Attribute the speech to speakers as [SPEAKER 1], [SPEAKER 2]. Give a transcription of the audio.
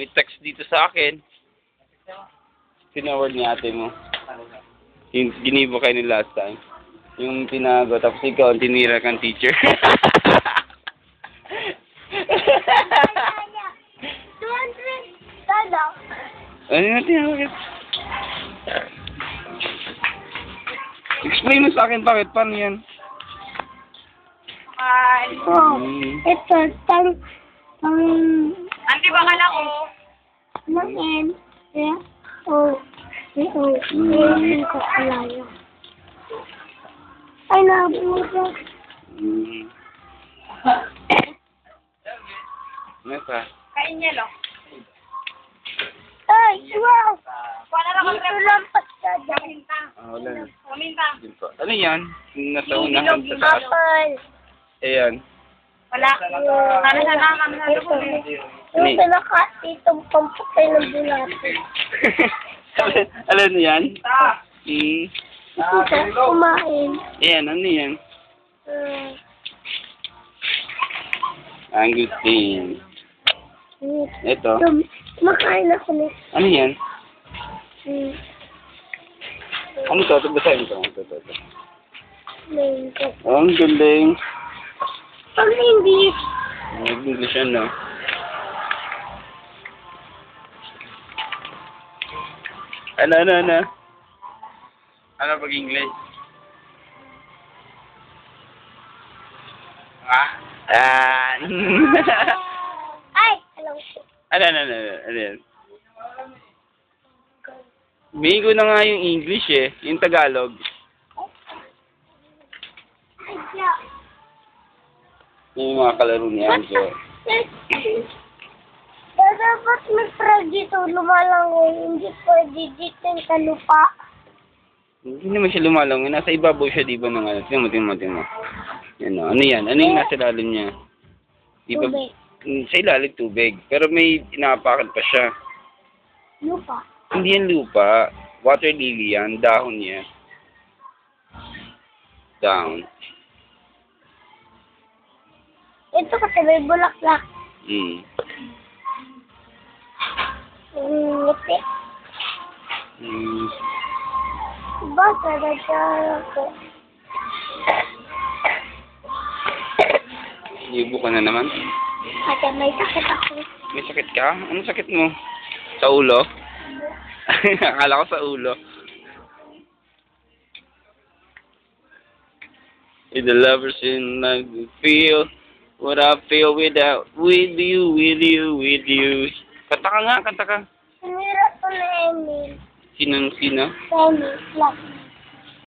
[SPEAKER 1] may text dito sa akin. Tinawag ni ate mo. Yung ginibo kayo ni last time. Yung tinago, tapos ikaw, tinira kang teacher.
[SPEAKER 2] 200 dala.
[SPEAKER 1] Ano yung tinawag? Explain mo sa akin bakit, paano yan?
[SPEAKER 2] Oh, ito,
[SPEAKER 3] Auntie, bakala ko.
[SPEAKER 2] N. O. Hindi ko alaya. Ay, nabuto.
[SPEAKER 1] Ano pa?
[SPEAKER 3] Kain niya, lo.
[SPEAKER 2] Ay, wow!
[SPEAKER 3] Wala na
[SPEAKER 2] Dito lang pasada.
[SPEAKER 3] Paminta.
[SPEAKER 1] Wala na.
[SPEAKER 3] Paminta.
[SPEAKER 1] Yun pa. Ano yan? Yung nasa unahan sa taas.
[SPEAKER 2] Apple.
[SPEAKER 1] Ayan.
[SPEAKER 3] Wala. Kami na lang, kami na lang.
[SPEAKER 2] Yung pinaka-itong pampukay ng bulate.
[SPEAKER 1] Alam niyo yan?
[SPEAKER 2] Isa, kumain.
[SPEAKER 1] Ayan, ano yan? Angustin. Ito.
[SPEAKER 2] Makain ako nito.
[SPEAKER 1] Ano yan? Ano to? Basahin ko. Ito.
[SPEAKER 2] Mango.
[SPEAKER 1] Oh, ang galing.
[SPEAKER 2] Pag hindi,
[SPEAKER 1] Nag-English yan, no? Ano? Ano pag-English?
[SPEAKER 2] ay, alam ko.
[SPEAKER 1] Ano yan? Bigo na nga yung English eh. Yung Tagalog.
[SPEAKER 2] Ay, yeah.
[SPEAKER 1] Yung mga kalaro ni Anjo.
[SPEAKER 2] Dapat may frog dito, lumalangoy. Hindi pwede dito yung kalupa.
[SPEAKER 1] Hindi naman siya lumalang. Nasa ibabaw siya, di ba, ng ano? Tingnan mo. Yan, o. Ano yan? Ano yung nasa ilalim niya? Di ba?
[SPEAKER 2] Tubig.
[SPEAKER 1] Sa ilalim tubig. Pero may inapakan pa siya.
[SPEAKER 2] Lupa.
[SPEAKER 1] Hindi yan lupa. Water lily yan. Dahon niya. Down.
[SPEAKER 2] Ito kasi may bulaklak. Ngiti. Basta na siya ako.
[SPEAKER 1] Ibo ka na naman.
[SPEAKER 2] Ate, may sakit ako.
[SPEAKER 1] May sakit ka? Anong sakit mo? Sa ulo? Akala ko sa ulo. With the lovers in like feel what I feel with you. Kanta ka nga.
[SPEAKER 2] Sinira ko na Emil.
[SPEAKER 1] Sino?
[SPEAKER 2] Emil,